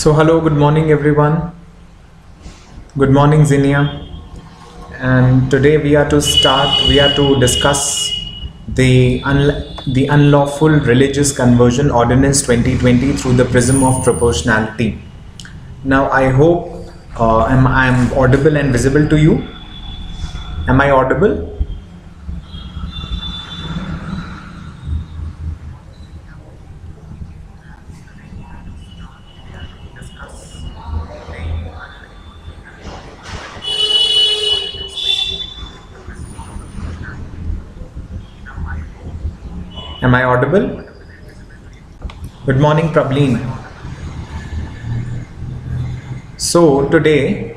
So hello, good morning everyone. Good morning Zinnia. And today we are to discuss the unlawful religious conversion ordinance 2020 through the prism of proportionality. Now I hope I'm audible and visible to you. Am I audible? Am I audible? Good morning, Prableen. So today,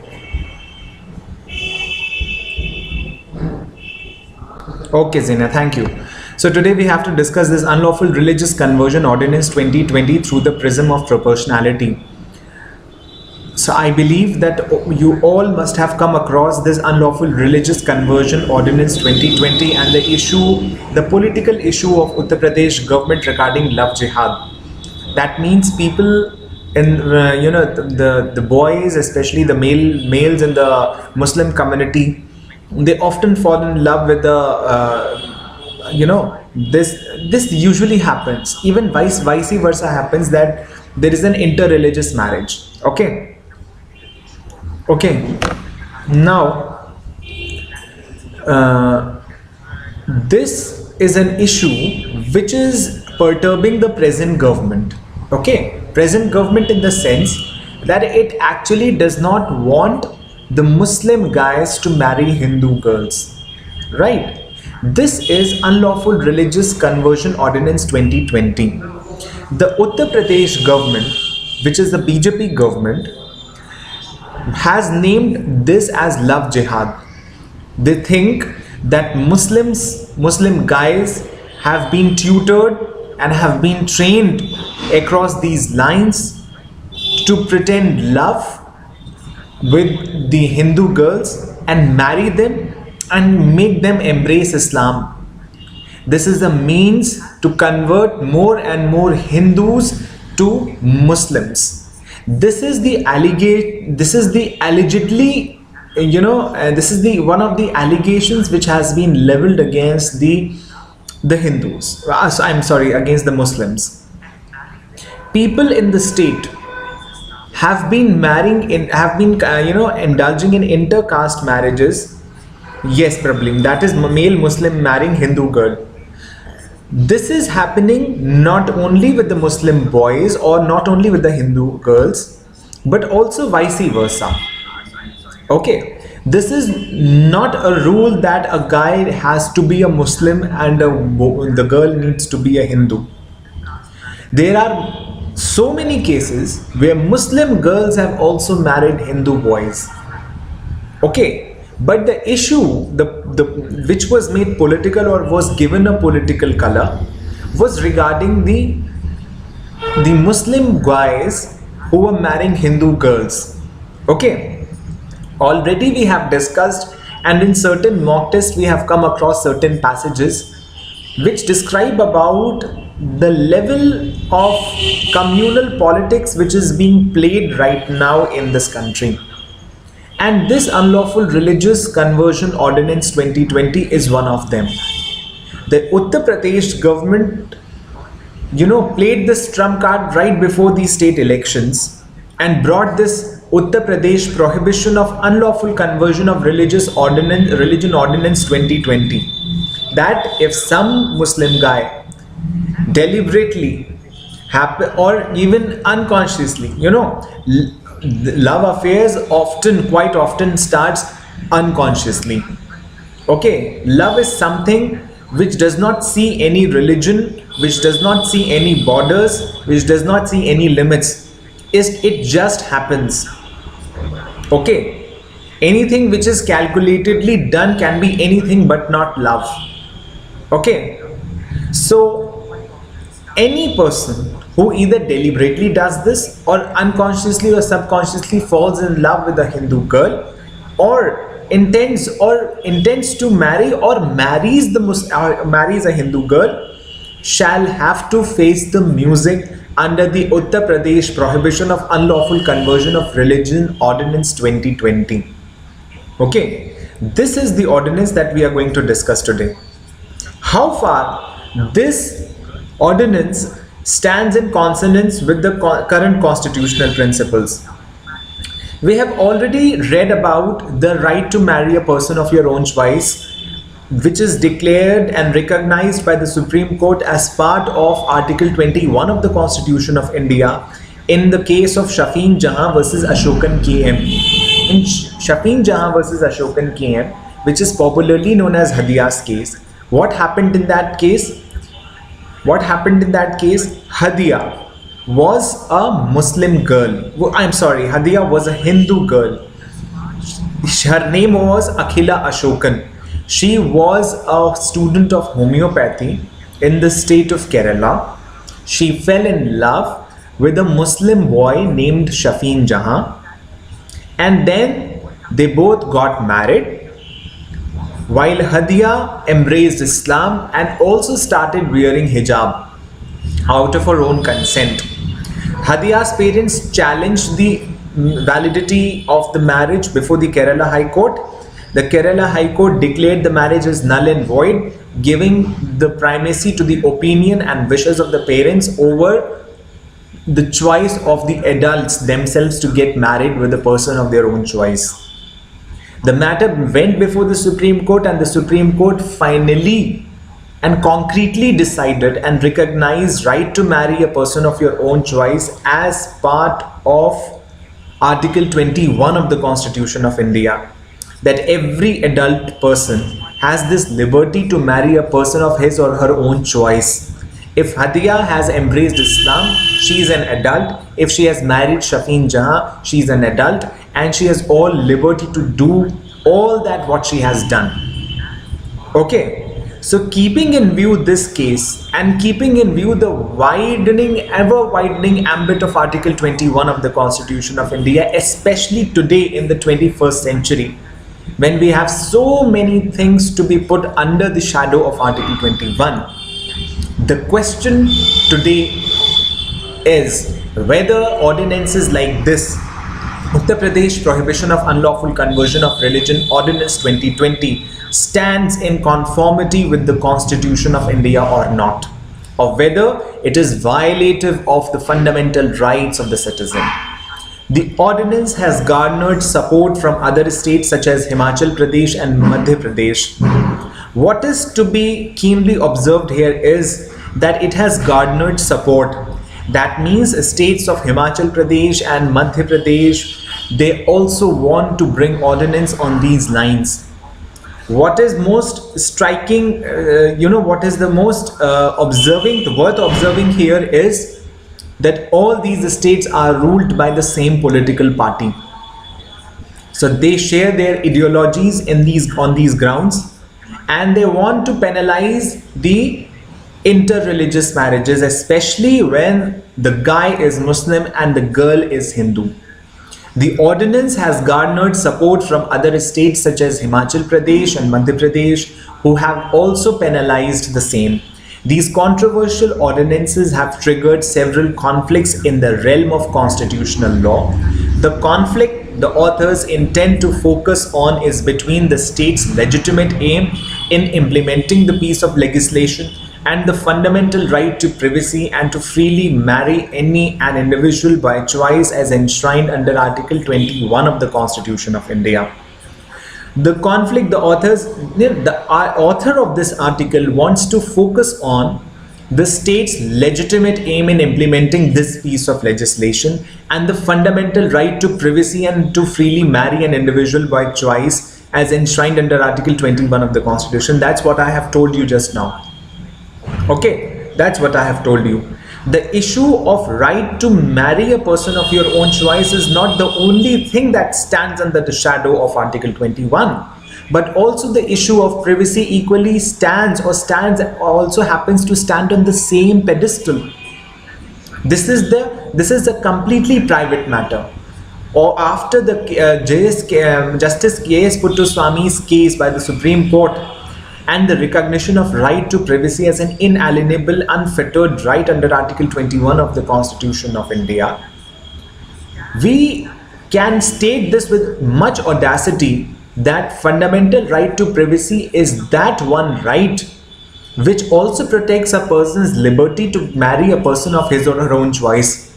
okay Zina, thank you. So today we have to discuss this unlawful religious conversion ordinance 2020 through the prism of proportionality. So I believe that you all must have come across this unlawful religious conversion ordinance 2020 and the political issue of Uttar Pradesh government regarding love jihad. That means people in the boys, especially the males in the Muslim community, they often fall in love with this usually happens. Even vice versa happens, that there is an interreligious marriage. Okay, now this is an issue which is perturbing the present government. Okay, present government in the sense that it actually does not want the Muslim guys to marry Hindu girls, right? This is unlawful religious conversion ordinance 2020. The Uttar Pradesh government, which is the BJP government, has named this as love jihad. They think that Muslim guys have been tutored and have been trained across these lines to pretend love with the Hindu girls and marry them and make them embrace Islam. This is a means to convert more and more Hindus to Muslims. This is the one of the allegations which has been leveled against the Hindus. I'm sorry, against the Muslims. People in the state have been indulging in intercaste marriages. Yes, problem. That is male Muslim marrying Hindu girl. This is happening not only with the Muslim boys or not only with the Hindu girls, but also vice versa. Okay, this is not a rule that a guy has to be a Muslim and the girl needs to be a Hindu. There are so many cases where Muslim girls have also married Hindu boys. Okay, but the issue which was made political or was given a political color was regarding the Muslim guys who were marrying Hindu girls. Okay, already we have discussed, and in certain mock tests we have come across certain passages which describe about the level of communal politics which is being played right now in this country. And this unlawful religious conversion ordinance 2020 is one of them. The Uttar Pradesh government, played this trump card right before the state elections and brought this Uttar Pradesh Prohibition of Unlawful Conversion of Religion Ordinance 2020. That if some Muslim guy deliberately or even unconsciously, love affairs quite often starts unconsciously. Okay, love is something which does not see any religion, which does not see any borders, which does not see any limits. It just happens. Okay, anything which is calculatedly done can be anything but not love. Okay, so any person who either deliberately does this or unconsciously or subconsciously falls in love with a Hindu girl, or intends to marry or marries a Hindu girl, shall have to face the music under the Uttar Pradesh Prohibition of Unlawful Conversion of Religion Ordinance 2020. Okay, this is the ordinance that we are going to discuss today. How far this ordinance stands in consonance with the current constitutional principles. We have already read about the right to marry a person of your own choice, which is declared and recognized by the Supreme Court as part of Article 21 of the Constitution of India in the case of Shafeen Jahan versus Ashokan KM. In Shafeen Jahan versus Ashokan KM, which is popularly known as Hadia's case, what happened in that case? Hadia was a Muslim girl. Hadia was a Hindu girl. Her name was Akhila Ashokan. She was a student of homeopathy in the state of Kerala. She fell in love with a Muslim boy named Shafeen Jahan, and then they both got married, while Hadia embraced Islam and also started wearing hijab out of her own consent. Hadia's parents challenged the validity of the marriage before the Kerala High Court. The Kerala High Court declared the marriage as null and void, giving the primacy to the opinion and wishes of the parents over the choice of the adults themselves to get married with a person of their own choice. The matter went before the Supreme Court, and the Supreme Court finally and concretely decided and recognized right to marry a person of your own choice as part of Article 21 of the Constitution of India. That every adult person has this liberty to marry a person of his or her own choice. If Hadia has embraced Islam, she is an adult. If she has married Shafeen Jahan, she is an adult, and she has all liberty to do all that what she has done. Okay, so keeping in view this case and keeping in view the ever widening ambit of Article 21 of the Constitution of India, especially today in the 21st century, when we have so many things to be put under the shadow of Article 21, the question today is whether ordinances like this, Uttar Pradesh Prohibition of Unlawful Conversion of Religion Ordinance 2020, stands in conformity with the Constitution of India or not, or whether it is violative of the fundamental rights of the citizen. The ordinance has garnered support from other states such as Himachal Pradesh and Madhya Pradesh. What is to be keenly observed here is that it has garnered support. That means states of Himachal Pradesh and Madhya Pradesh, they also want to bring ordinance on these lines. What is most striking, what is the most worth observing here is that all these states are ruled by the same political party. So they share their ideologies on these grounds, and they want to penalize the interreligious marriages, especially when the guy is Muslim and the girl is Hindu. The ordinance has garnered support from other states such as Himachal Pradesh and Madhya Pradesh, who have also penalized the same. These controversial ordinances have triggered several conflicts in the realm of constitutional law. The conflict the authors intend to focus on is between the state's legitimate aim in implementing the piece of legislation and the fundamental right to privacy and to freely marry an individual by choice as enshrined under Article 21 of the Constitution of India. The conflict, the author of this article wants to focus on the state's legitimate aim in implementing this piece of legislation and the fundamental right to privacy and to freely marry an individual by choice as enshrined under Article 21 of the Constitution. That's what I have told you just now. Okay, that's what I have told you. The issue of right to marry a person of your own choice is not the only thing that stands under the shadow of Article 21, but also the issue of privacy equally also happens to stand on the same pedestal. This is a completely private matter. Or after the Justice K.S. Puttaswamy's case by the Supreme Court, and the recognition of right to privacy as an inalienable, unfettered right under Article 21 of the Constitution of India, we can state this with much audacity that fundamental right to privacy is that one right which also protects a person's liberty to marry a person of his or her own choice.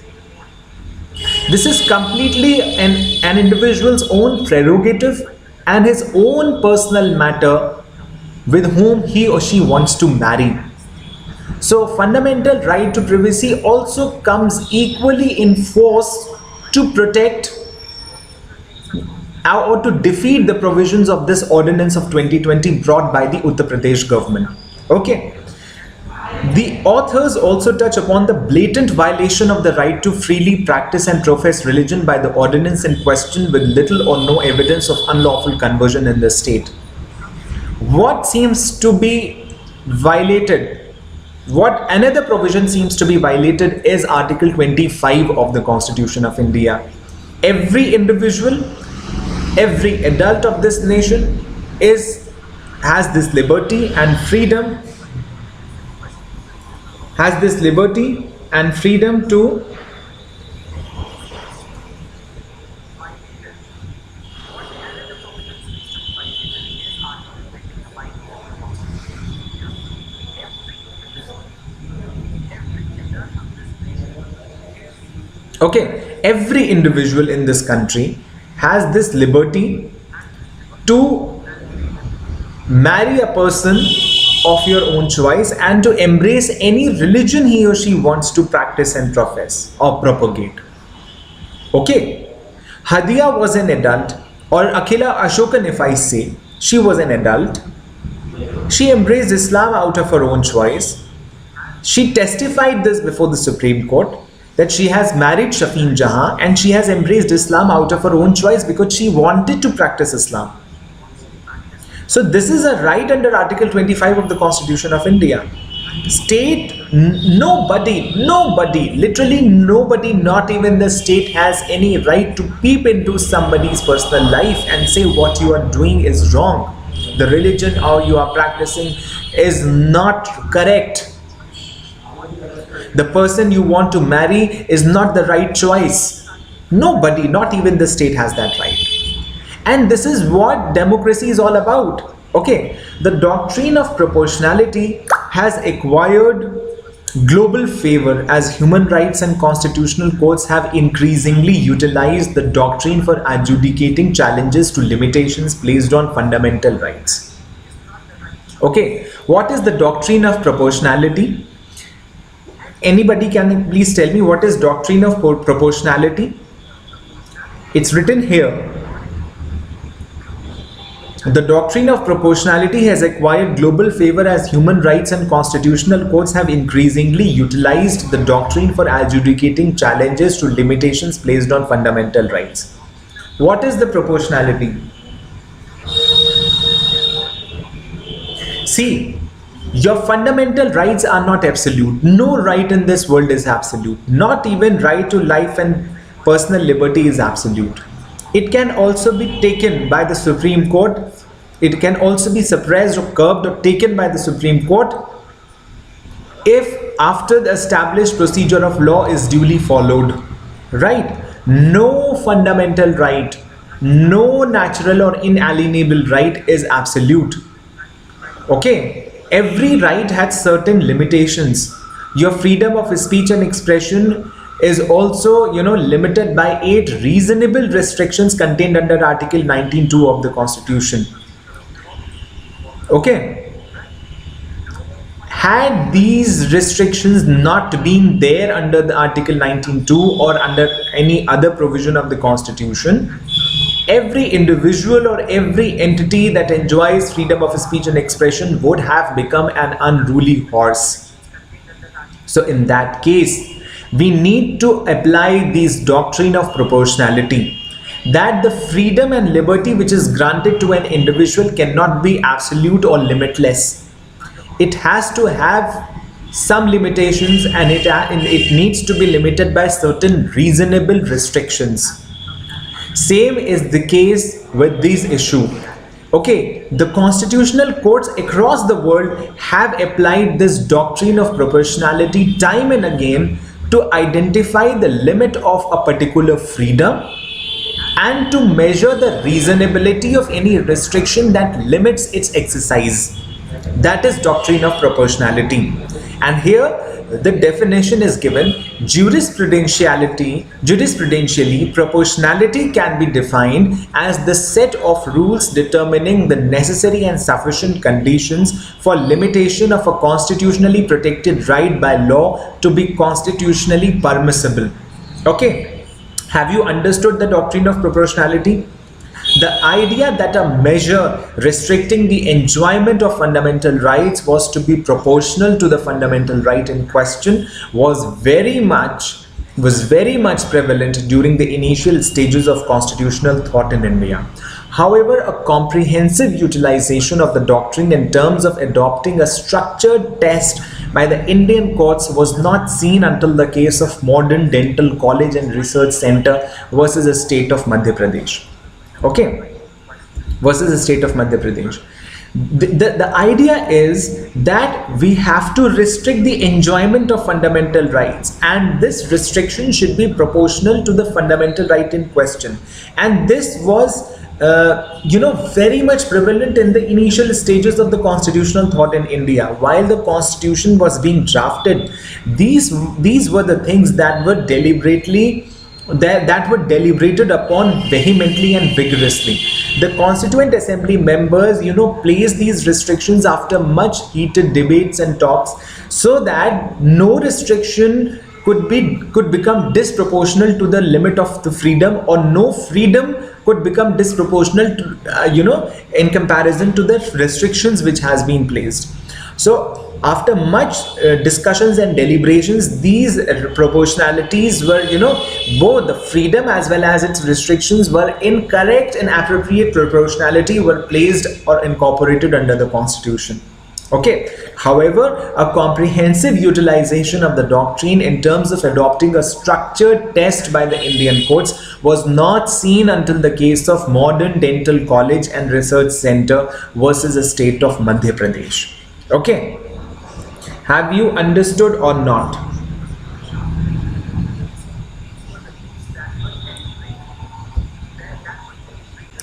This is completely an individual's own prerogative and his own personal matter with whom he or she wants to marry. So fundamental right to privacy also comes equally in force to protect or to defeat the provisions of this ordinance of 2020 brought by the Uttar Pradesh government. Okay. The authors also touch upon the blatant violation of the right to freely practice and profess religion by the ordinance in question with little or no evidence of unlawful conversion in the state. What seems to be violated, what another provision seems to be violated is Article 25 of the Constitution of India. Every individual, every adult of this nation has this liberty and freedom, to every individual in this country has this liberty to marry a person of your own choice and to embrace any religion he or she wants to practice and profess or propagate. Okay, Hadia was an adult, or Akhila Ashokan, if I say, she was an adult. She embraced Islam out of her own choice. She testified this before the Supreme Court that she has married Shafeen Jahan and she has embraced Islam out of her own choice because she wanted to practice Islam. So this is a right under Article 25 of the Constitution of India. State, nobody, literally nobody, not even the state, has any right to peep into somebody's personal life and say what you are doing is wrong. The religion or you are practicing is not correct. The person you want to marry is not the right choice. Nobody, not even the state, has that right. And this is what democracy is all about. Okay, the doctrine of proportionality has acquired global favor as human rights and constitutional courts have increasingly utilized the doctrine for adjudicating challenges to limitations placed on fundamental rights. Okay, what is the doctrine of proportionality? Anybody can please tell me what is doctrine of proportionality? It's written here. The doctrine of proportionality has acquired global favor as human rights and constitutional courts have increasingly utilized the doctrine for adjudicating challenges to limitations placed on fundamental rights. What is the proportionality? See, your fundamental rights are not absolute. No right in this world is absolute. Not even right to life and personal liberty is absolute. It can also be taken by the Supreme Court. It can also be suppressed or curbed or taken by the Supreme Court if after the established procedure of law is duly followed. Right? No fundamental right, no natural or inalienable right is absolute. Okay? Every right has certain limitations. Your freedom of speech and expression is also, limited by 8 reasonable restrictions contained under Article 19(2) of the Constitution. Okay. Had these restrictions not been there under the Article 19(2) or under any other provision of the Constitution, every individual or every entity that enjoys freedom of speech and expression would have become an unruly horse. So in that case, we need to apply this doctrine of proportionality, that the freedom and liberty which is granted to an individual cannot be absolute or limitless. It has to have some limitations and it needs to be limited by certain reasonable restrictions. Same is the case with this issue. Okay, the constitutional courts across the world have applied this doctrine of proportionality time and again to identify the limit of a particular freedom and to measure the reasonability of any restriction that limits its exercise. That is doctrine of proportionality. And here the definition is given: jurisprudentially, proportionality can be defined as the set of rules determining the necessary and sufficient conditions for limitation of a constitutionally protected right by law to be constitutionally permissible. Okay, have you understood the doctrine of proportionality? The idea that a measure restricting the enjoyment of fundamental rights was to be proportional to the fundamental right in question was very much prevalent during the initial stages of constitutional thought in India. However, a comprehensive utilization of the doctrine in terms of adopting a structured test by the Indian courts was not seen until the case of Modern Dental College and Research Center versus the state of Madhya Pradesh. Okay, versus the state of Madhya Pradesh. The idea is that we have to restrict the enjoyment of fundamental rights, and this restriction should be proportional to the fundamental right in question. And this was very much prevalent in the initial stages of the constitutional thought in India. While the constitution was being drafted, these were the things that were deliberated upon vehemently and vigorously. The Constituent Assembly members, placed these restrictions after much heated debates and talks, so that no restriction could become disproportional to the limit of the freedom, or no freedom could become disproportional to, in comparison to the restrictions which has been placed. So after much discussions and deliberations, these proportionalities were, both the freedom as well as its restrictions were incorrect, and appropriate proportionality were placed or incorporated under the Constitution. Okay. However, a comprehensive utilization of the doctrine in terms of adopting a structured test by the Indian courts was not seen until the case of Modern Dental College and Research Center versus the state of Madhya Pradesh. Okay. Have you understood or not?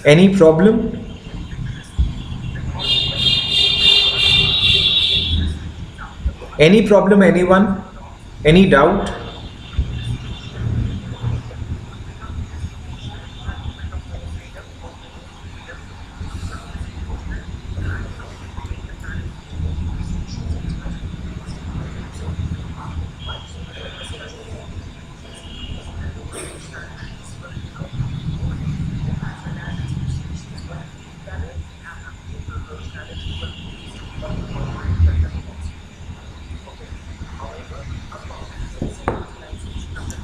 Any problem? Any problem, anyone? Any doubt?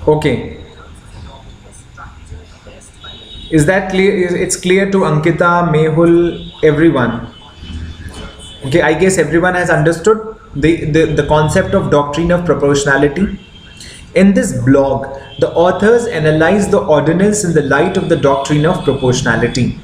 Okay. Is that clear? It's clear to Ankita, Mehul, everyone? Okay, I guess everyone has understood the concept of doctrine of proportionality. In this blog, the authors analyze the ordinance in the light of the doctrine of proportionality.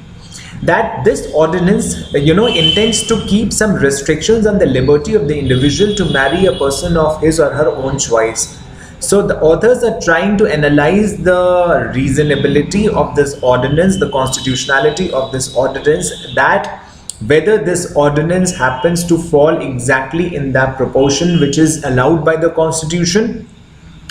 That this ordinance, intends to keep some restrictions on the liberty of the individual to marry a person of his or her own choice. So the authors are trying to analyze the reasonability of this ordinance, the constitutionality of this ordinance, that whether this ordinance happens to fall exactly in that proportion which is allowed by the Constitution,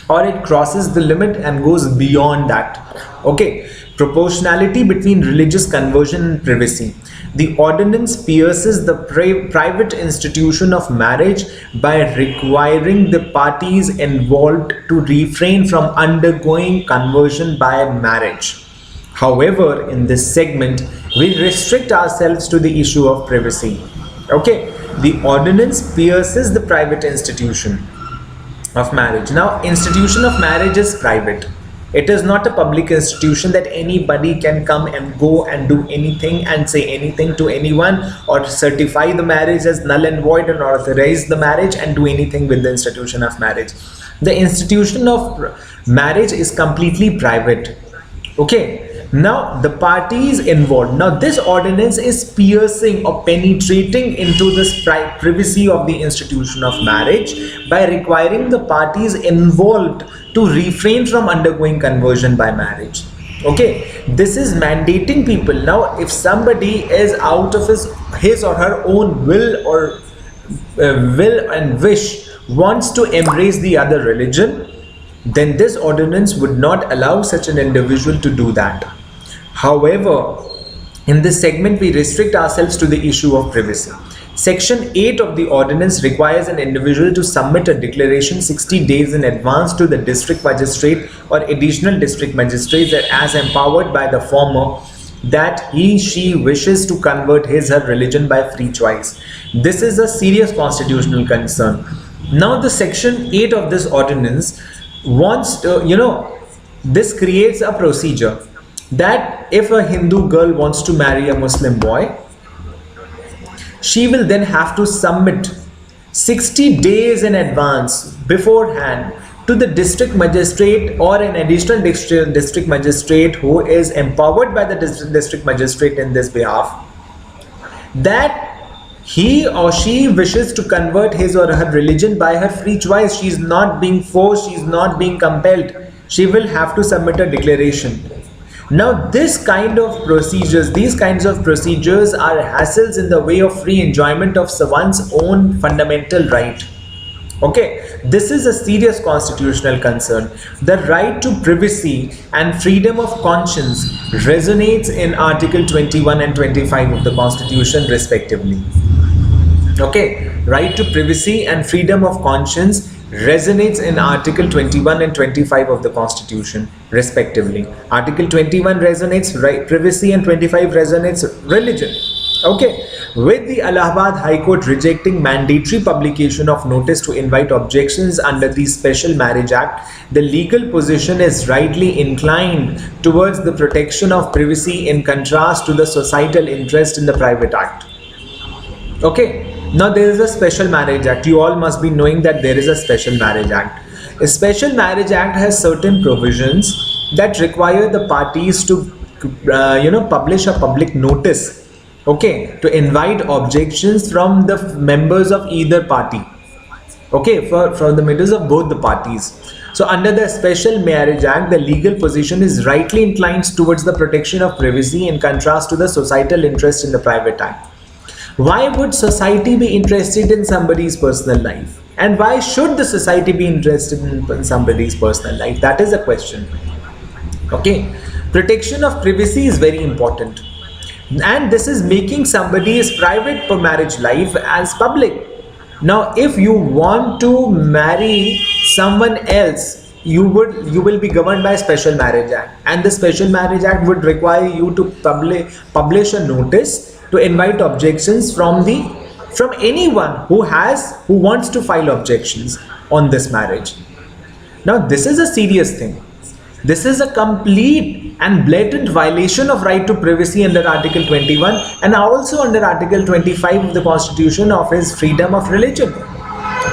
or it crosses the limit and goes beyond that. Okay, proportionality between religious conversion and privacy. The ordinance pierces the private institution of marriage by requiring the parties involved to refrain from undergoing conversion by marriage. However, in this segment, we restrict ourselves to the issue of privacy. Okay, the ordinance pierces the private institution of marriage. Now, institution of marriage is private. It is not a public institution that anybody can come and go and do anything and say anything to anyone, or certify the marriage as null and void, and authorize the marriage and do anything with the institution of marriage. The institution of marriage is completely private. Okay, Now the parties involved. Now this ordinance is piercing or penetrating into this privacy of the institution of marriage by requiring the parties involved to refrain from undergoing conversion by marriage. Okay, this is mandating people. Now if somebody is out of his or her own will or will and wish wants to embrace the other religion, then this ordinance would not allow such an individual to do that. However, in this segment we restrict ourselves to the issue of privacy. Section 8 of the ordinance requires an individual to submit a declaration 60 days in advance to the district magistrate or additional district magistrate that as empowered by the former that he/she wishes to convert his/her religion by free choice. This is a serious constitutional concern. Now the section 8 of this ordinance wants to, this creates a procedure that if a Hindu girl wants to marry a Muslim boy, she will then have to submit 60 days in advance beforehand to the district magistrate or an additional district magistrate who is empowered by the district magistrate in this behalf, that he or she wishes to convert his or her religion by her free choice. She is not being forced, she is not being compelled. She will have to submit a declaration. Now these kinds of procedures are hassles in the way of free enjoyment of one's own fundamental right. Okay, this is a serious constitutional concern. The right to privacy and freedom of conscience resonates in Article 21 and 25 of the Constitution respectively. Okay, right to privacy and freedom of conscience resonates in Article 21 and 25 of the Constitution respectively. Article 21 resonates right privacy and 25 resonates religion. Okay, with the Allahabad High Court rejecting mandatory publication of notice to invite objections under the Special Marriage Act, the legal position is rightly inclined towards the protection of privacy in contrast to the societal interest in the Private Act. Okay, now there is a Special Marriage Act. You all must be knowing that there is a Special Marriage Act. A Special Marriage Act has certain provisions that require the parties to publish a public notice, okay, to invite objections from the members of either party, okay, from the members of both the parties. So under the Special Marriage Act, the legal position is rightly inclined towards the protection of privacy in contrast to the societal interest in the Private Act. Why would society be interested in somebody's personal life? And why should the society be interested in somebody's personal life? That is a question. Okay, protection of privacy is very important. And this is making somebody's private marriage life as public. Now, if you want to marry someone else, you will be governed by Special Marriage Act, and the Special Marriage Act would require you to publish a notice to invite objections from anyone who wants to file objections on this marriage. Now, this is a serious thing. This is a complete and blatant violation of right to privacy under Article 21 and also under Article 25 of the Constitution of his freedom of religion.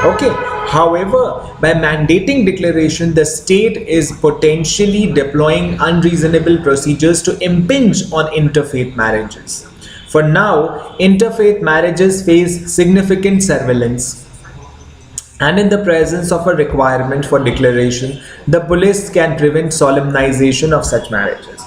Okay. However, by mandating declaration, the state is potentially deploying unreasonable procedures to impinge on interfaith marriages. For now, interfaith marriages face significant surveillance. And in the presence of a requirement for declaration, the police can prevent solemnization of such marriages.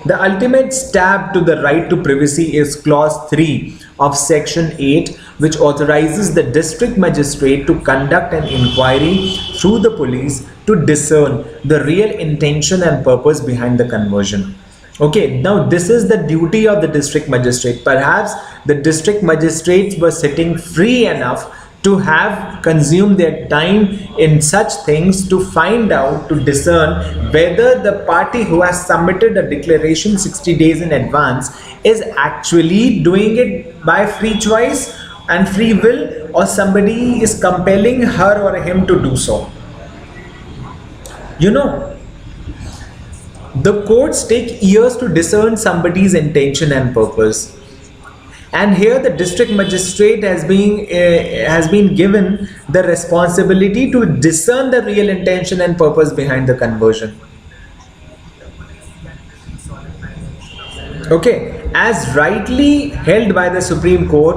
The ultimate stab to the right to privacy is Clause 3 of Section 8, which authorizes the district magistrate to conduct an inquiry through the police to discern the real intention and purpose behind the conversion. Okay, now this is the duty of the district magistrate. Perhaps the district magistrates were sitting free enough to have consumed their time in such things to find out, to discern whether the party who has submitted a declaration 60 days in advance is actually doing it by free choice and free will, or somebody is compelling her or him to do so. The courts take years to discern somebody's intention and purpose. And here the district magistrate has been given the responsibility to discern the real intention and purpose behind the conversion. Okay, as rightly held by the Supreme Court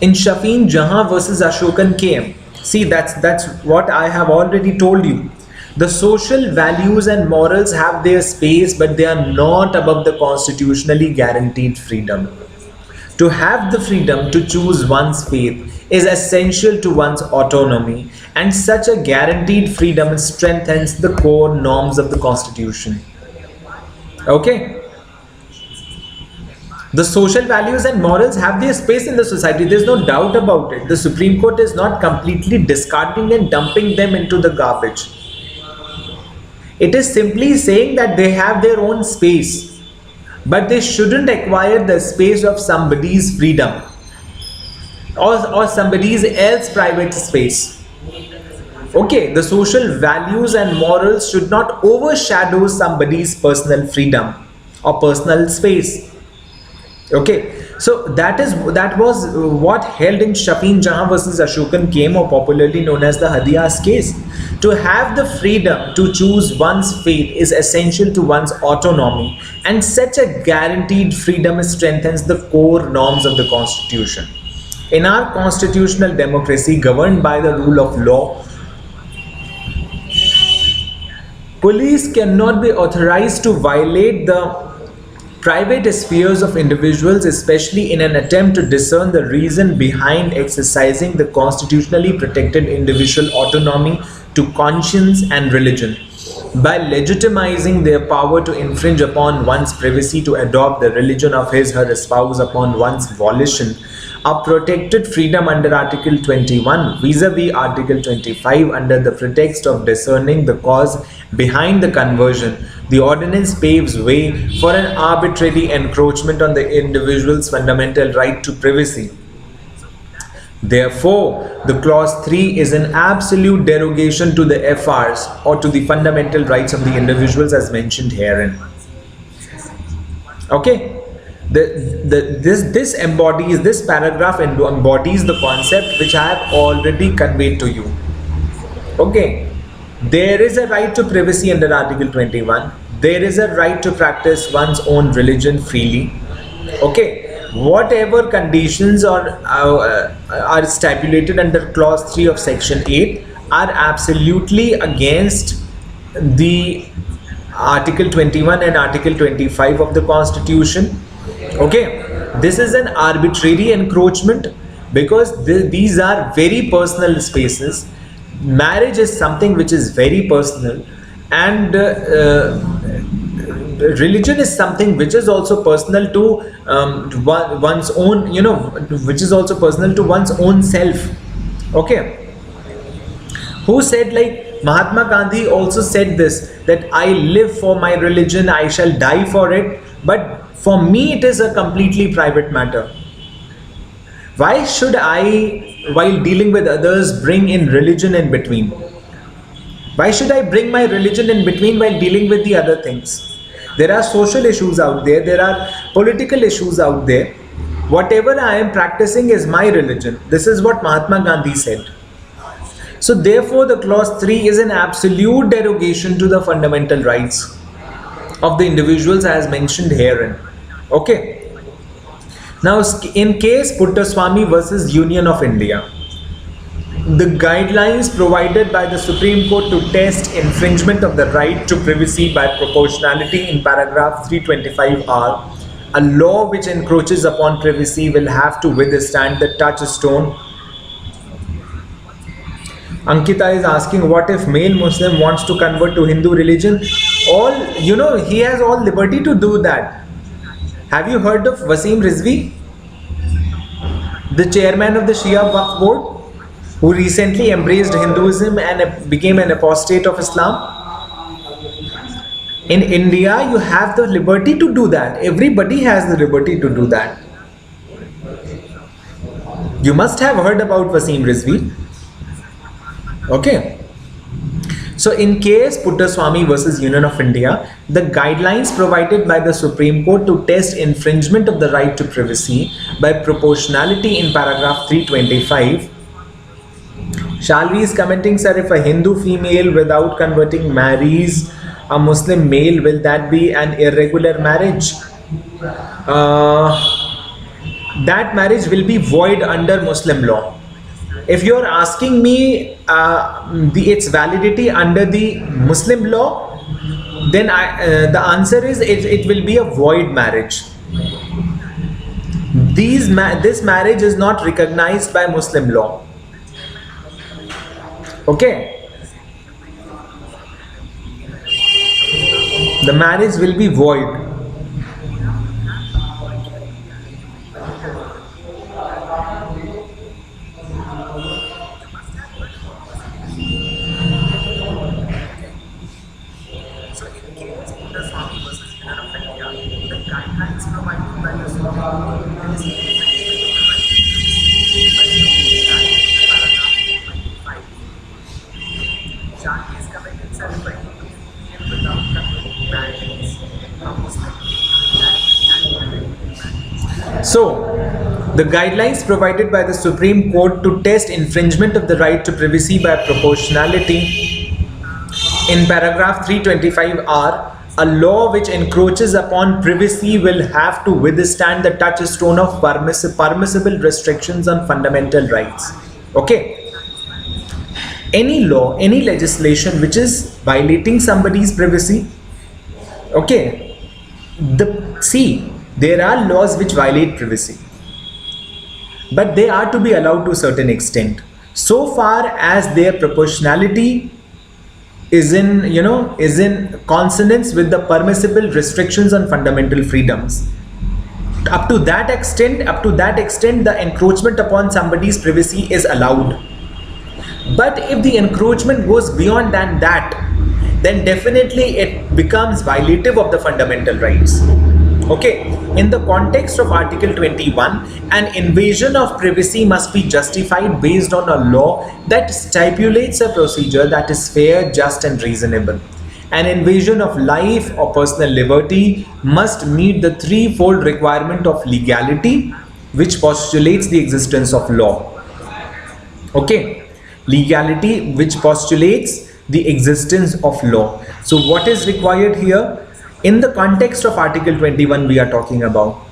in Shafin Jahan versus Ashokan KM. See, that's what I have already told you. The social values and morals have their space, but they are not above the constitutionally guaranteed freedom. To have the freedom to choose one's faith is essential to one's autonomy, and such a guaranteed freedom strengthens the core norms of the Constitution. Okay? The social values and morals have their space in the society. There's no doubt about it. The Supreme Court is not completely discarding and dumping them into the garbage. It is simply saying that they have their own space, but they shouldn't acquire the space of somebody's freedom or somebody's else private space. Okay, the social values and morals should not overshadow somebody's personal freedom or personal space. Okay, so that was what held in Shafin Jahan versus Ashokan came, or popularly known as the Hadiyas case. To have the freedom to choose one's fate is essential to one's autonomy, and such a guaranteed freedom strengthens the core norms of the Constitution. In our constitutional democracy governed by the rule of law, police cannot be authorized to violate the private spheres of individuals, especially in an attempt to discern the reason behind exercising the constitutionally protected individual autonomy to conscience and religion. By legitimizing their power to infringe upon one's privacy to adopt the religion of his or her spouse upon one's volition, a protected freedom under Article 21 vis-a-vis Article 25 under the pretext of discerning the cause behind the conversion, the ordinance paves way for an arbitrary encroachment on the individual's fundamental right to privacy. Therefore, the clause 3 is an absolute derogation to the FRs or to the fundamental rights of the individuals as mentioned herein. Okay, this paragraph embodies the concept which I have already conveyed to you. Okay, there is a right to privacy under Article 21. There is a right to practice one's own religion freely. Okay, whatever conditions are stipulated under clause 3 of section 8 are absolutely against the Article 21 and Article 25 of the Constitution. Okay, this is an arbitrary encroachment because these are very personal spaces. Marriage is something which is very personal, and religion is something which is also personal to one's own, which is also personal to one's own self. Okay, who said, like Mahatma Gandhi also said this, that I live for my religion, I shall die for it, but for me it is a completely private matter. Why should I, while dealing with others, bring in religion in between? Why should I bring my religion in between while dealing with the other things? There are social issues out there, there are political issues out there. Whatever I am practicing is my religion. This is what Mahatma Gandhi said. So therefore the clause 3 is an absolute derogation to the fundamental rights of the individuals as mentioned herein. Okay. Now in case Puttaswamy versus Union of India, the guidelines provided by the Supreme Court to test infringement of the right to privacy by proportionality in paragraph 325 are, a law which encroaches upon privacy will have to withstand the touchstone. Ankita is asking, what if male Muslim wants to convert to Hindu religion? He has all liberty to do that. Have you heard of Wasim Rizvi, the chairman of the Shia Waqf Board, who recently embraced Hinduism and became an apostate of Islam? In India, you have the liberty to do that. Everybody has the liberty to do that. You must have heard about Wasim Rizvi. Okay. So in case Puttaswamy versus Union of India, the guidelines provided by the Supreme Court to test infringement of the right to privacy by proportionality in paragraph 325. Shalvi is commenting, sir, if a Hindu female without converting marries a Muslim male, will that be an irregular marriage? That marriage will be void under Muslim law. If you're asking me its validity under the Muslim law, then the answer is it will be a void marriage. This marriage is not recognized by Muslim law. Okay? The marriage will be void. So, the guidelines provided by the Supreme Court to test infringement of the right to privacy by proportionality in paragraph 325 are: a law which encroaches upon privacy will have to withstand the touchstone of permissible restrictions on fundamental rights. Okay? Any law, any legislation which is violating somebody's privacy, okay, there are laws which violate privacy, but they are to be allowed to a certain extent, so far as their proportionality is in consonance with the permissible restrictions on fundamental freedoms. Up to that extent, the encroachment upon somebody's privacy is allowed. But if the encroachment goes beyond than that, then definitely it becomes violative of the fundamental rights. Okay, in the context of Article 21, an invasion of privacy must be justified based on a law that stipulates a procedure that is fair, just and reasonable. An invasion of life or personal liberty must meet the threefold requirement of legality, which postulates the existence of law. Okay, legality which postulates the existence of law. So what is required here? In the context of Article 21 we are talking about,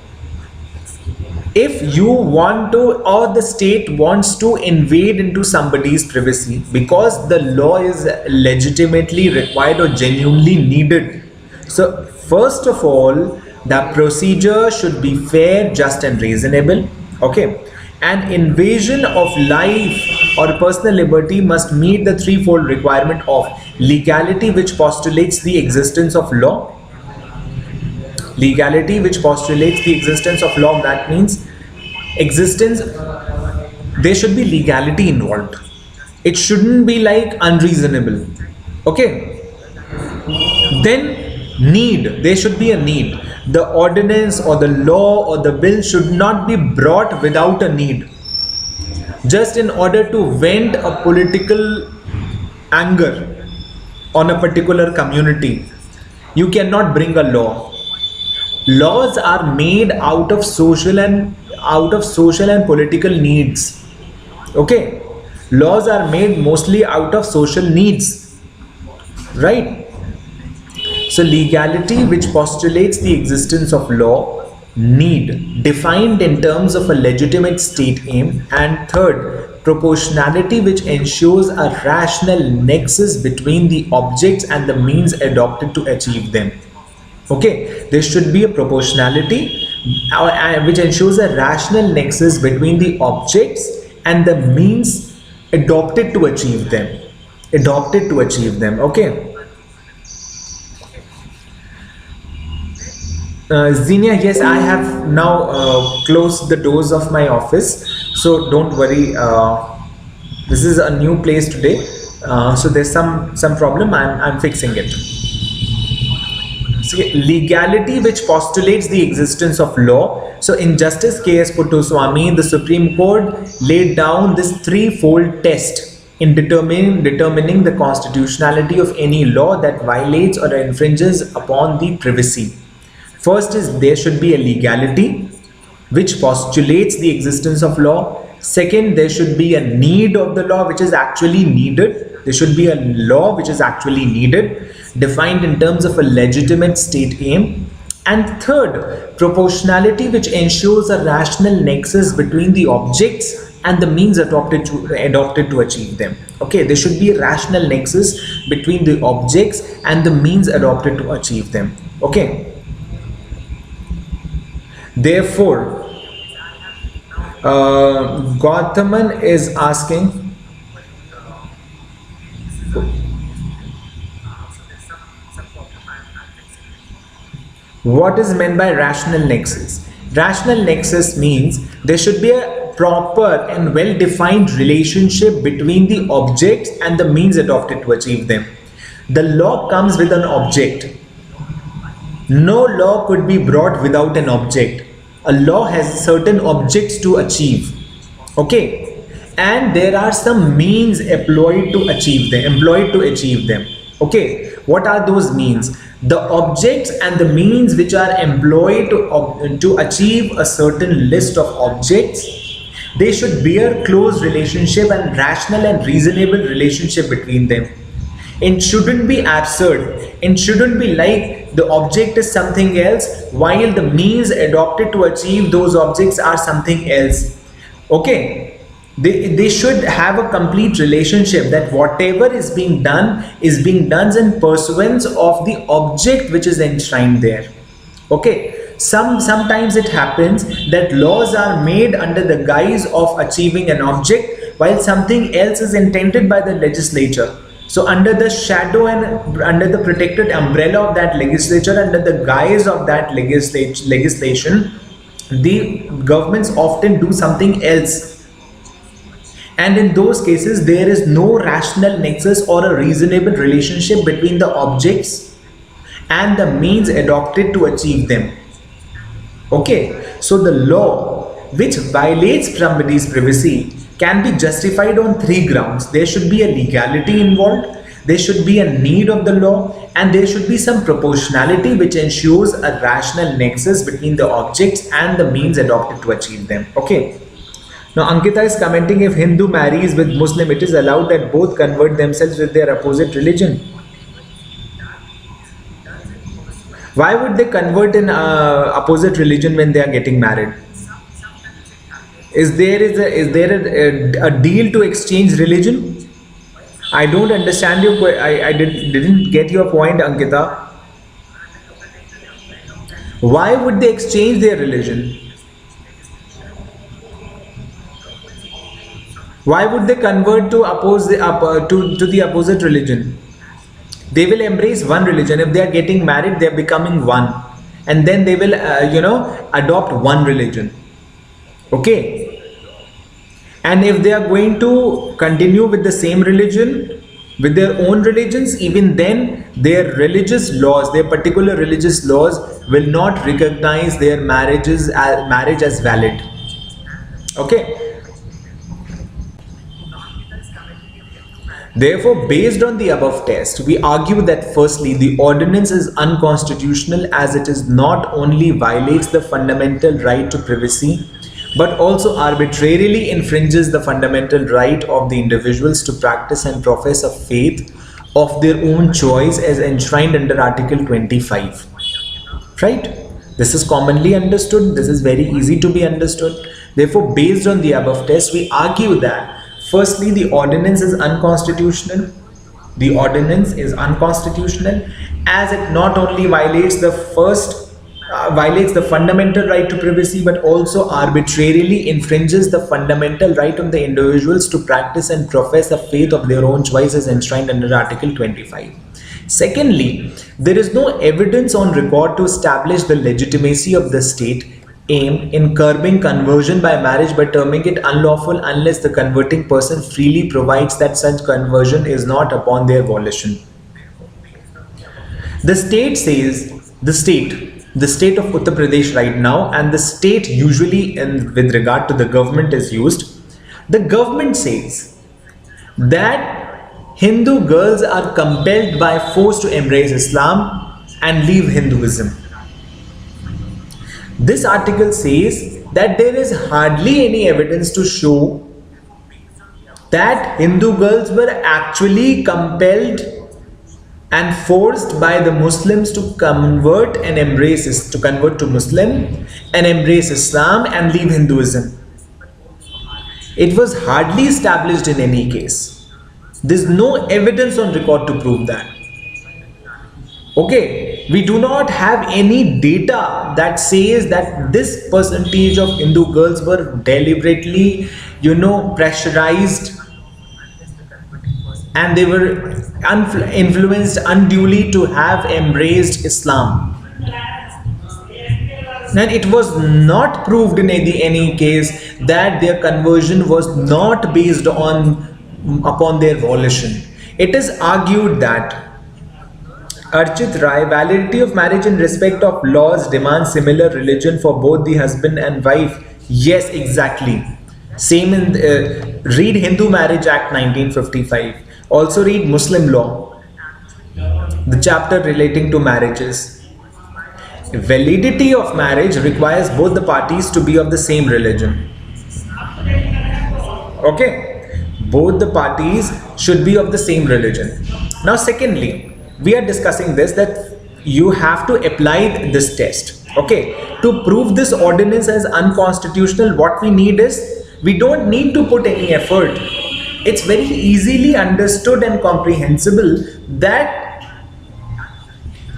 if you want to, or the state wants to invade into somebody's privacy because the law is legitimately required or genuinely needed, so first of all the procedure should be fair, just and reasonable. Okay, an invasion of life or personal liberty must meet the threefold requirement of legality which postulates the existence of law. Legality which postulates the existence of law, that means existence, there should be legality involved. It shouldn't be like unreasonable. Okay, then need, there should be a need. The ordinance or the law or the bill should not be brought without a need, just in order to vent a political anger on a particular community. You cannot bring a law. Laws are made out of social and political needs. Okay, laws are made mostly out of social needs, right? So legality which postulates the existence of law, need defined in terms of a legitimate state aim, and third, proportionality which ensures a rational nexus between the objects and the means adopted to achieve them. Okay, there should be a proportionality which ensures a rational nexus between the objects and the means adopted to achieve them. Okay. Xenia, yes, I have now closed the doors of my office, so don't worry. This is a new place today, so there's some problem. I'm fixing it. See, legality which postulates the existence of law. So in Justice K.S. Puttaswamy, the Supreme Court laid down this threefold test in determining the constitutionality of any law that violates or infringes upon the privacy. First is there should be a legality which postulates the existence of law. Second, there should be a need of the law which is actually needed. There should be a law which is actually needed, defined in terms of a legitimate state aim. And third, proportionality, which ensures a rational nexus between the objects and the means adopted to achieve them. Okay, there should be a rational nexus between the objects and the means adopted to achieve them. Okay. Therefore, Gautaman is asking, what is meant by rational nexus? Rational nexus means there should be a proper and well-defined relationship between the objects and the means adopted to achieve them. The law comes with an object. No law could be brought without an object. A law has certain objects to achieve. Okay, and there are some means employed to achieve them. Okay, what are those means? The objects and the means which are employed to achieve a certain list of objects, they should bear close relationship and rational and reasonable relationship between them. It shouldn't be absurd. It shouldn't be like the object is something else while the means adopted to achieve those objects are something else. Okay, they should have a complete relationship, that whatever is being done in pursuance of the object which is enshrined there. Okay, sometimes it happens that laws are made under the guise of achieving an object while something else is intended by the legislature. So under the shadow and under the protected umbrella of that legislature, under the guise of that legislation, the governments often do something else. And in those cases, there is no rational nexus or a reasonable relationship between the objects and the means adopted to achieve them. Okay, so the law which violates somebody's privacy can be justified on three grounds. There should be a legality involved, there should be a need of the law, and there should be some proportionality which ensures a rational nexus between the objects and the means adopted to achieve them. Okay. Now Ankita is commenting, if Hindu marries with Muslim, it is allowed that both convert themselves with their opposite religion. Why would they convert in opposite religion when they are getting married? Is there a deal to exchange religion? I don't understand you. I didn't get your point, Ankita. Why would they exchange their religion? Why would they convert to the opposite religion? They will embrace one religion. If they are getting married, they are becoming one, and then they will adopt one religion. Okay. And if they are going to continue with the same religion, with their own religions, even then their religious laws, their particular religious laws will not recognize their marriage as valid. Okay. Therefore, based on the above test, we argue that firstly, the ordinance is unconstitutional as it is not only violates the fundamental right to privacy, but also arbitrarily infringes the fundamental right of the individuals to practice and profess a faith of their own choice as enshrined under Article 25. Right? This is commonly understood. This is very easy to be understood. Therefore, based on the above test, we argue that firstly, the ordinance is unconstitutional. The ordinance is unconstitutional as it not only violates the fundamental right to privacy, but also arbitrarily infringes the fundamental right of the individuals to practice and profess a faith of their own choice as enshrined under Article 25. Secondly, there is no evidence on record to establish the legitimacy of the state aim in curbing conversion by marriage by terming it unlawful unless the converting person freely provides that such conversion is not upon their volition. The state says, the state of Uttar Pradesh right now, and the state usually with regard to the government is used. The government says that Hindu girls are compelled by force to embrace Islam and leave Hinduism. This article says that there is hardly any evidence to show that Hindu girls were actually compelled and forced by the Muslims to convert to Muslim and embrace Islam and leave Hinduism. It was hardly established in any case. There's no evidence on record to prove that. Okay, we do not have any data that says that this percentage of Hindu girls were deliberately, pressurized, and they were influenced unduly to have embraced Islam. And it was not proved in any case that their conversion was not based upon their volition. It is argued that Archit Rai, validity of marriage in respect of laws demands similar religion for both the husband and wife. Yes, exactly. Same in read Hindu Marriage Act 1955. Also read Muslim law, the chapter relating to marriages. Validity of marriage requires both the parties to be of the same religion. Okay, both the parties should be of the same religion. Now, secondly, we are discussing this, that you have to apply this test. Okay, to prove this ordinance as unconstitutional, what we need is, we don't need to put any effort. It's very easily understood and comprehensible that,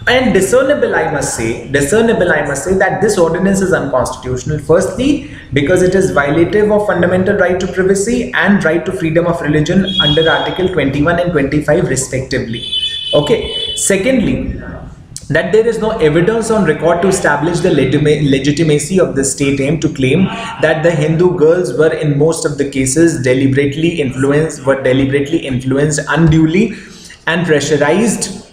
and discernible I must say that this ordinance is unconstitutional. Firstly, because it is violative of fundamental right to privacy and right to freedom of religion under Article 21 and 25 respectively. Okay. Secondly, that there is no evidence on record to establish the legitimacy of the state aim to claim that the Hindu girls were in most of the cases deliberately influenced unduly and pressurized,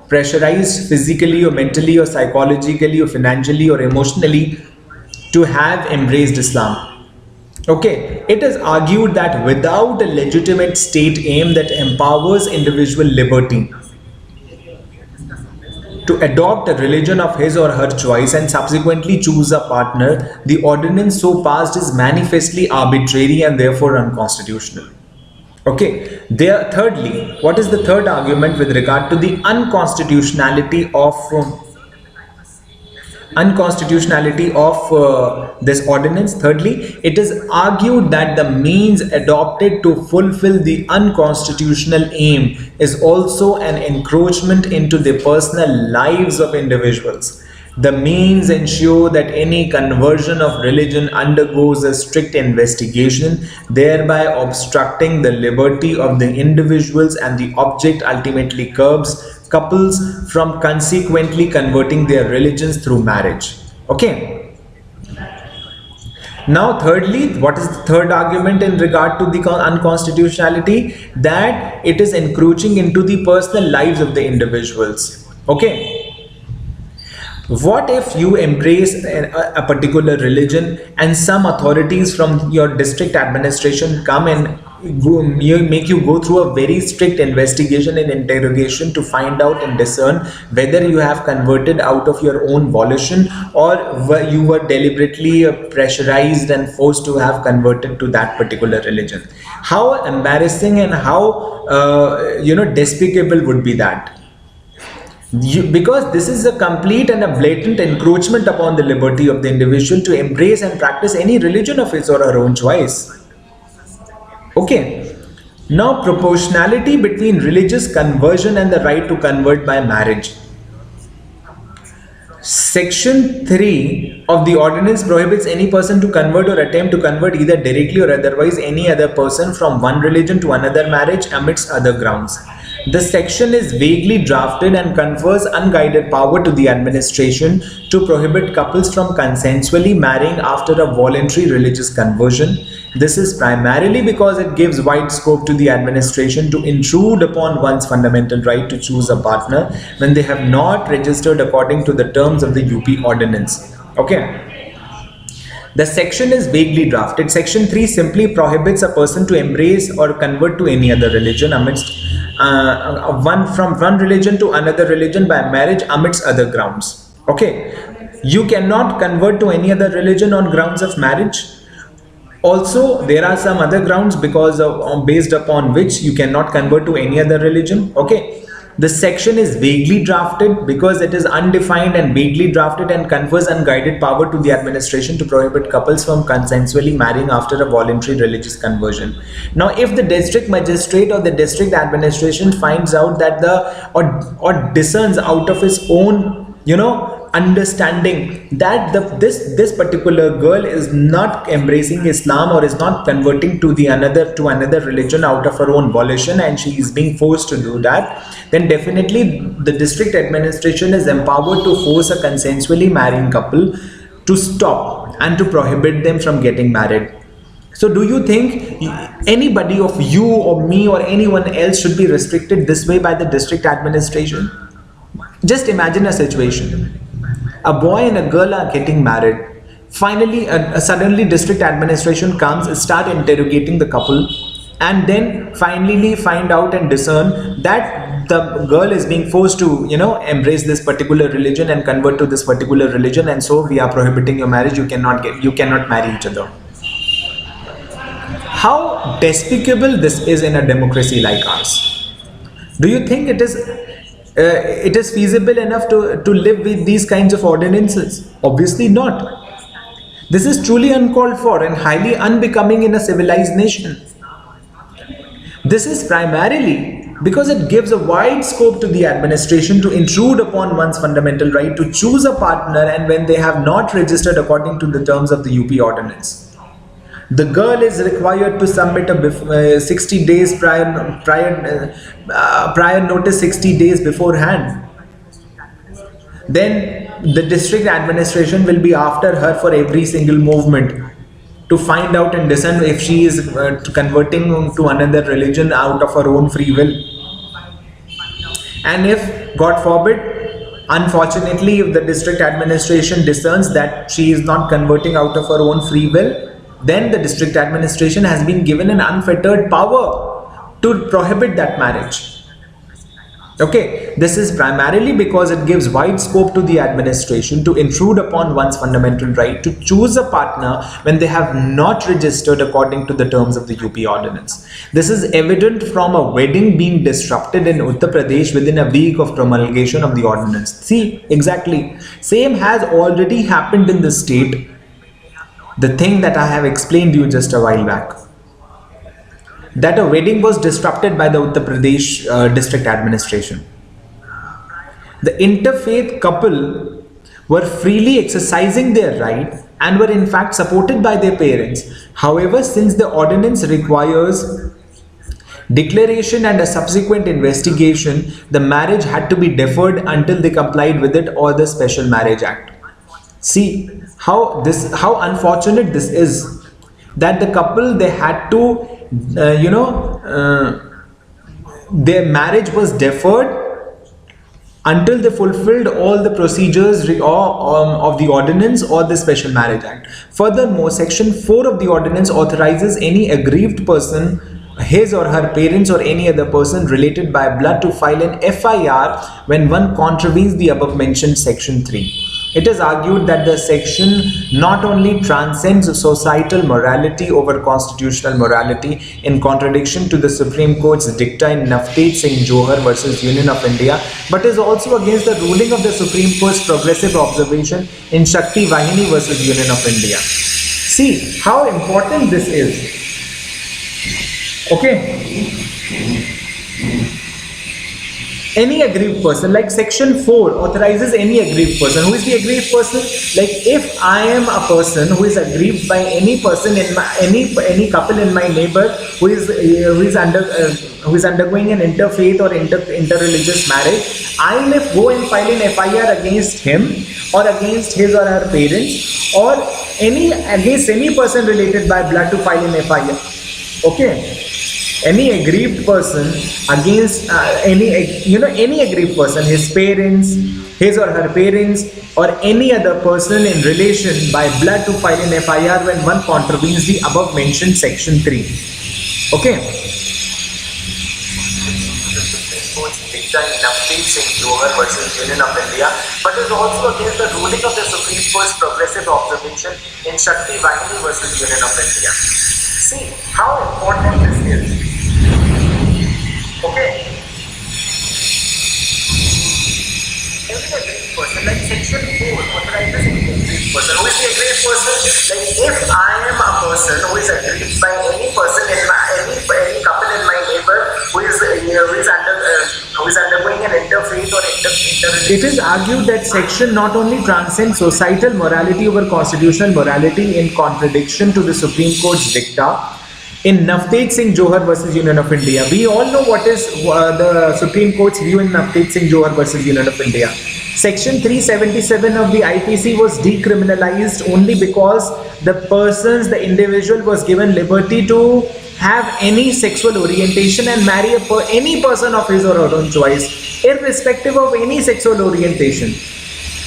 pressurized physically or mentally or psychologically or financially or emotionally to have embraced Islam. Okay, it is argued that without a legitimate state aim that empowers individual liberty to adopt a religion of his or her choice and subsequently choose a partner, the ordinance so passed is manifestly arbitrary and therefore unconstitutional. Okay, thirdly, what is the third argument with regard to the unconstitutionality of this ordinance? Thirdly, it is argued that the means adopted to fulfill the unconstitutional aim is also an encroachment into the personal lives of individuals. The means ensure that any conversion of religion undergoes a strict investigation, thereby obstructing the liberty of the individuals, and the object ultimately curbs couples from consequently converting their religions through marriage. Okay. Now, thirdly, what is the third argument in regard to the unconstitutionality? That it is encroaching into the personal lives of the individuals. Okay. What if you embrace a particular religion and some authorities from your district administration come and make you go through a very strict investigation and interrogation to find out and discern whether you have converted out of your own volition or you were deliberately pressurized and forced to have converted to that particular religion? How embarrassing and how despicable would be that? Because this is a complete and a blatant encroachment upon the liberty of the individual to embrace and practice any religion of his or her own choice. Okay. Now, proportionality between religious conversion and the right to convert by marriage. Section 3 of the ordinance prohibits any person to convert or attempt to convert either directly or otherwise any other person from one religion to another marriage amidst other grounds. The section is vaguely drafted and confers unguided power to the administration to prohibit couples from consensually marrying after a voluntary religious conversion. This is primarily because it gives wide scope to the administration to intrude upon one's fundamental right to choose a partner when they have not registered according to the terms of the UP ordinance. Okay. The section is vaguely drafted. Section 3 simply prohibits a person to embrace or convert to any other religion amidst from one religion to another religion by marriage amidst other grounds. Okay, you cannot convert to any other religion on grounds of marriage. Also, there are some other grounds because of based upon which you cannot convert to any other religion. Okay, the section is vaguely drafted because it is undefined and vaguely drafted and confers unguided power to the administration to prohibit couples from consensually marrying after a voluntary religious conversion. Now, if the district magistrate or the district administration finds out that or discerns out of its own, understanding that this particular girl is not embracing Islam or is not converting to another religion out of her own volition, and she is being forced to do that, then definitely the district administration is empowered to force a consensually marrying couple to stop and to prohibit them from getting married. So do you think anybody of you or me or anyone else should be restricted this way by the district administration? Just imagine a situation. A boy and a girl are getting married. Finally, suddenly district administration comes, start interrogating the couple, and then finally find out and discern that the girl is being forced to, embrace this particular religion and convert to this particular religion, and so we are prohibiting your marriage. You cannot marry each other. How despicable this is in a democracy like ours. Do you think it is feasible enough to live with these kinds of ordinances? Obviously not. This is truly uncalled for and highly unbecoming in a civilized nation. This is primarily because it gives a wide scope to the administration to intrude upon one's fundamental right to choose a partner, and when they have not registered according to the terms of the UP ordinance. The girl is required to submit a 60 days prior notice 60 days beforehand. Then the district administration will be after her for every single movement to find out and discern if she is converting to another religion out of her own free will. And if, God forbid, unfortunately, if the district administration discerns that she is not converting out of her own free will, then the district administration has been given an unfettered power to prohibit that marriage. Okay, this is primarily because it gives wide scope to the administration to intrude upon one's fundamental right to choose a partner when they have not registered according to the terms of the UP ordinance. This is evident from a wedding being disrupted in Uttar Pradesh within a week of promulgation of the ordinance. See, exactly. Same has already happened in the state. The thing that I have explained to you just a while back, that a wedding was disrupted by the Uttar Pradesh district administration. The interfaith couple were freely exercising their right and were in fact supported by their parents. However, since the ordinance requires declaration and a subsequent investigation, the marriage had to be deferred until they complied with it or the Special Marriage Act. See how unfortunate this is, that the couple, they had to their marriage was deferred until they fulfilled all the procedures of the ordinance or the Special Marriage Act. Furthermore, section 4 of the ordinance authorizes any aggrieved person, his or her parents or any other person related by blood to file an FIR when one contravenes the above mentioned section 3. It is argued that the section not only transcends societal morality over constitutional morality in contradiction to the Supreme Court's dicta in Navteej Singh Johar versus Union of India, but is also against the ruling of the Supreme Court's progressive observation in Shakti Vahini versus Union of India. See how important this is. Okay. Any aggrieved person, like section 4 authorizes any aggrieved person. Who is the aggrieved person? Like if I am a person who is aggrieved by any person in my any couple in my neighbor who is undergoing an interfaith or interreligious marriage, I may go and file an FIR against him or against his or her parents or against any person related by blood to file an FIR. Okay. Any aggrieved person against any aggrieved person, his parents, his or her parents, or any other person in relation by blood to file an FIR when one contravenes the above mentioned section 3. Okay. dicta in Navdeep Singh Johar versus Union of India, but is also against the ruling of the Supreme Court's progressive observation in Shakti Vahini versus Union of India. See how important this is. Okay. Every agreed person, like section 4, authorizes an agreed person. Who is the agreed person? Like if I am a person who is agreed by any person in my any couple in my neighbor who is undergoing an interfaith or inter. It is argued that section not only transcends societal morality over constitutional morality in contradiction to the Supreme Court's dicta in Navdeep Singh Johar versus Union of India. We all know what is the Supreme Court's view in Navdeep Singh Johar versus Union of India. Section 377 of the IPC was decriminalized only because the individual was given liberty to have any sexual orientation and marry any person of his or her own choice, irrespective of any sexual orientation.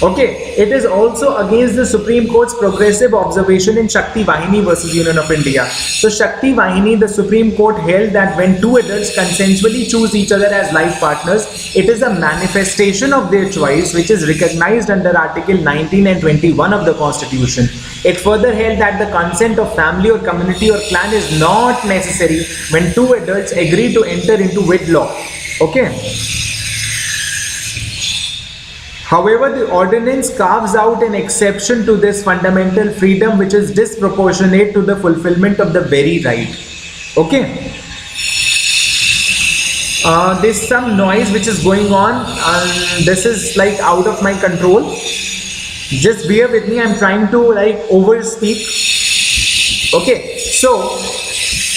Okay, it is also against the Supreme Court's progressive observation in Shakti Vahini versus Union of India. So Shakti Vahini, the Supreme Court held that when two adults consensually choose each other as life partners, it is a manifestation of their choice which is recognized under Article 19 and 21 of the Constitution. It further held that the consent of family or community or clan is not necessary when two adults agree to enter into wedlock. Okay. However, the ordinance carves out an exception to this fundamental freedom which is disproportionate to the fulfillment of the very right. Okay. There's some noise which is going on and this is like out of my control. Just bear with me, I'm trying to like overspeak. Okay, so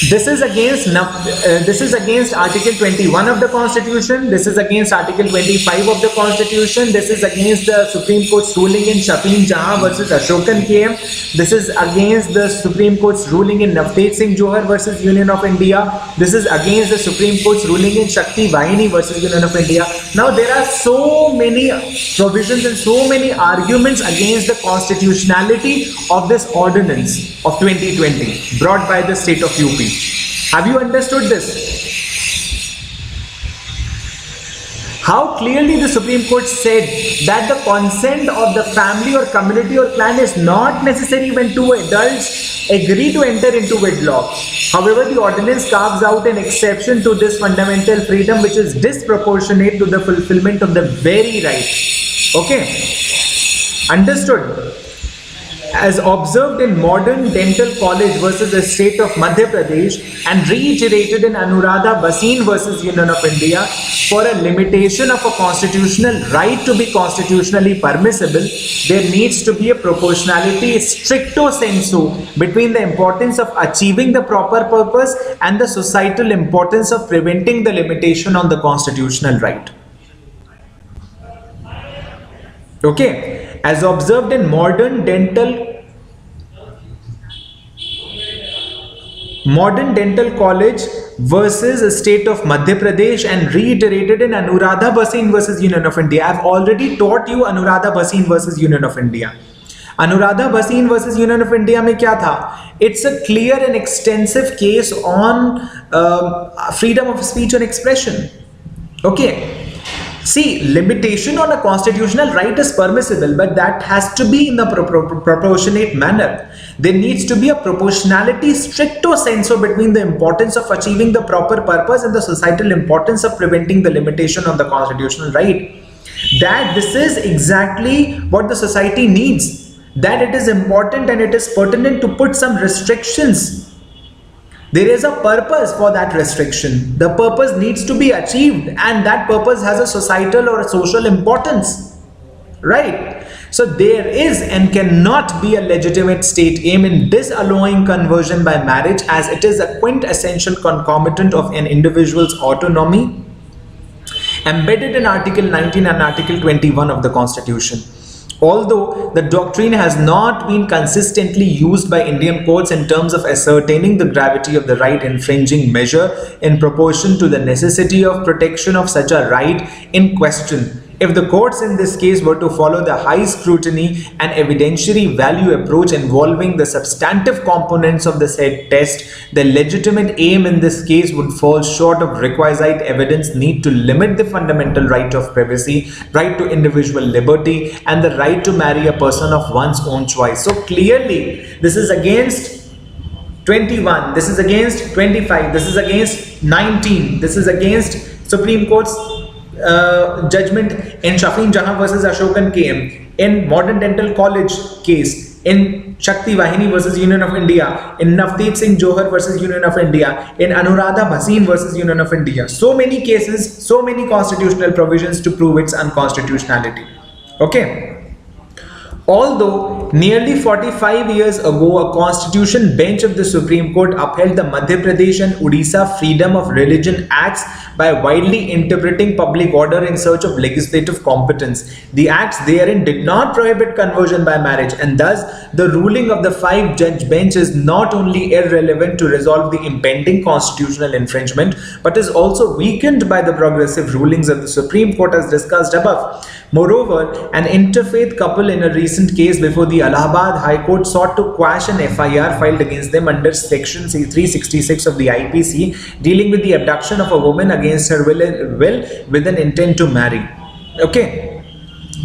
this is against Article 21 of the Constitution. This is against Article 25 of the Constitution. This is against the Supreme Court's ruling in Shafin Jahan versus Ashokan KM. This is against the Supreme Court's ruling in Navdeep Singh Johar versus Union of India. This is against the Supreme Court's ruling in Shakti Vahini versus Union of India. Now there are so many provisions and so many arguments against the constitutionality of this ordinance of 2020 brought by the state of UP. Have you understood this? How clearly the Supreme Court said that the consent of the family or community or clan is not necessary when two adults agree to enter into wedlock. However, the ordinance carves out an exception to this fundamental freedom which is disproportionate to the fulfillment of the very right. Okay? Understood? As observed in Modern Dental College versus the State of Madhya Pradesh and reiterated in Anuradha Bhasin versus Union of India, for a limitation of a constitutional right to be constitutionally permissible, there needs to be a proportionality stricto sensu between the importance of achieving the proper purpose and the societal importance of preventing the limitation on the constitutional right. Okay. As observed in Modern Dental College versus the State of Madhya Pradesh and reiterated in Anuradha Bhasin versus Union of India. I've already taught you Anuradha Bhasin versus Union of India. Anuradha Bhasin versus Union of India में क्या था? It's a clear and extensive case on freedom of speech and expression. Okay. See, limitation on a constitutional right is permissible, but that has to be in the proportionate manner. There needs to be a proportionality stricto sensu between the importance of achieving the proper purpose and the societal importance of preventing the limitation on the constitutional right. That this is exactly what the society needs. That it is important and it is pertinent to put some restrictions. There is a purpose for that restriction. The purpose needs to be achieved and that purpose has a societal or a social importance. Right? So there is and cannot be a legitimate state aim in disallowing conversion by marriage as it is a quintessential concomitant of an individual's autonomy embedded in Article 19 and Article 21 of the Constitution. Although the doctrine has not been consistently used by Indian courts in terms of ascertaining the gravity of the right infringing measure in proportion to the necessity of protection of such a right in question, If the courts in this case were to follow the high scrutiny and evidentiary value approach involving the substantive components of the said test, the legitimate aim in this case would fall short of requisite evidence need to limit the fundamental right of privacy, right to individual liberty, and the right to marry a person of one's own choice. So clearly, this is against 21, this is against 25, this is against 19, this is against Supreme Court's judgment in Shafin Jahan versus Ashokan KM, in Modern Dental College case, in Shakti Vahini versus Union of India, in Navdeep Singh Johar versus Union of India, in Anuradha Bhasin versus Union of India. So many cases, so many constitutional provisions to prove its unconstitutionality. Okay. Although nearly 45 years ago, a constitution bench of the Supreme Court upheld the Madhya Pradesh and Odisha Freedom of Religion Acts by widely interpreting public order in search of legislative competence. The acts therein did not prohibit conversion by marriage, and thus the ruling of the 5-judge bench is not only irrelevant to resolve the impending constitutional infringement, but is also weakened by the progressive rulings of the Supreme Court as discussed above. Moreover, an interfaith couple in a recent case before the Allahabad High Court sought to quash an FIR filed against them under Section 366 of the IPC dealing with the abduction of a woman against her will with an intent to marry. Okay.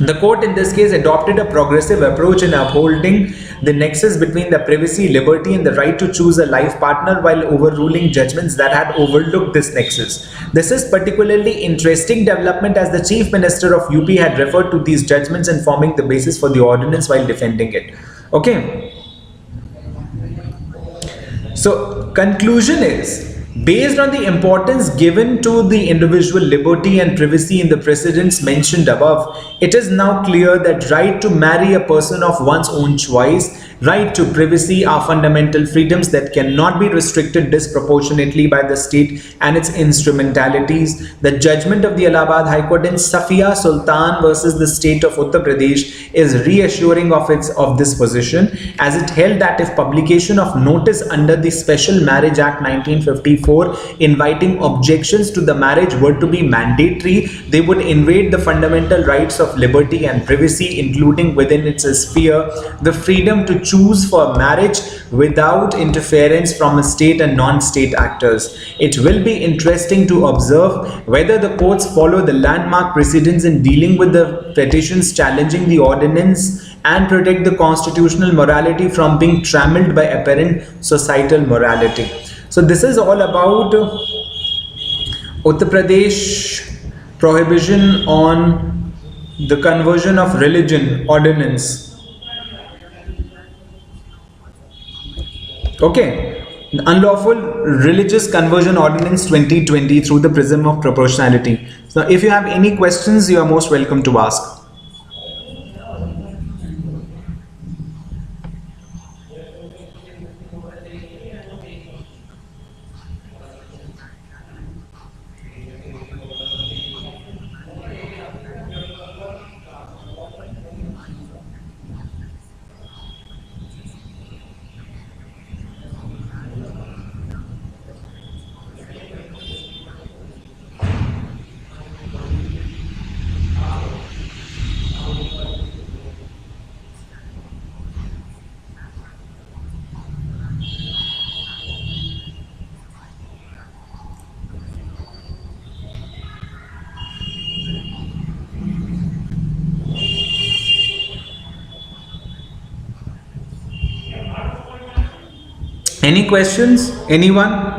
The court in this case adopted a progressive approach in upholding the nexus between the privacy, liberty, and the right to choose a life partner while overruling judgments that had overlooked this nexus. This is particularly interesting development as the Chief Minister of UP had referred to these judgments and forming the basis for the ordinance while defending it. Okay. So, conclusion is, based on the importance given to the individual liberty and privacy in the precedents mentioned above, it is now clear that right to marry a person of one's own choice, right to privacy are fundamental freedoms that cannot be restricted disproportionately by the state and its instrumentalities. The judgment of the Allahabad High Court in Safia Sultan versus the state of Uttar Pradesh is reassuring of this position, as it held that if publication of notice under the Special Marriage Act 1954 inviting objections to the marriage were to be mandatory, they would invade the fundamental rights of liberty and privacy, including within its sphere the freedom to choose for marriage without interference from a state and non-state actors. It will be interesting to observe whether the courts follow the landmark precedents in dealing with the petitions challenging the ordinance and protect the constitutional morality from being trammeled by apparent societal morality. So this is all about Uttar Pradesh prohibition on the conversion of religion ordinance. Okay, the Unlawful Religious Conversion Ordinance 2020 through the prism of proportionality. So if you have any questions, you are most welcome to ask. Any questions? Anyone?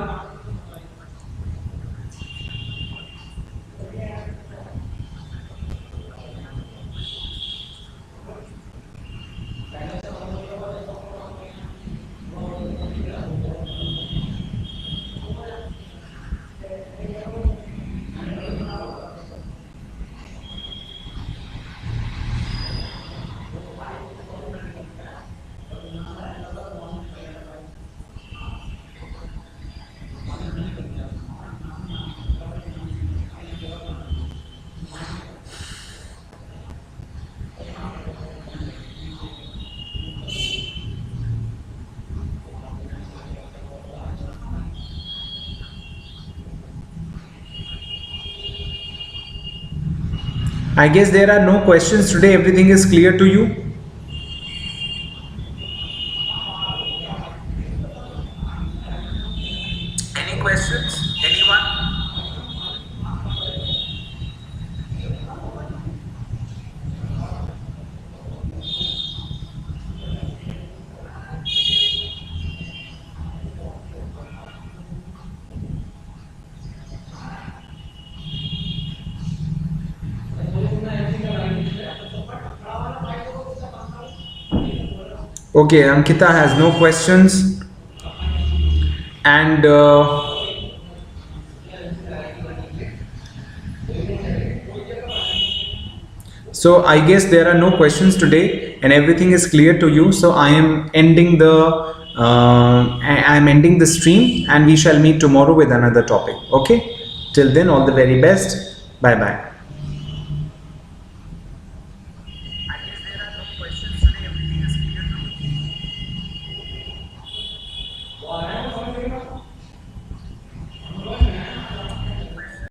I guess there are no questions today. Everything is clear to you. Any questions? Anyone? Okay, Ankita has no questions, and so I guess there are no questions today, and everything is clear to you. So I am ending the stream, and we shall meet tomorrow with another topic. Okay, till then, all the very best. Bye bye.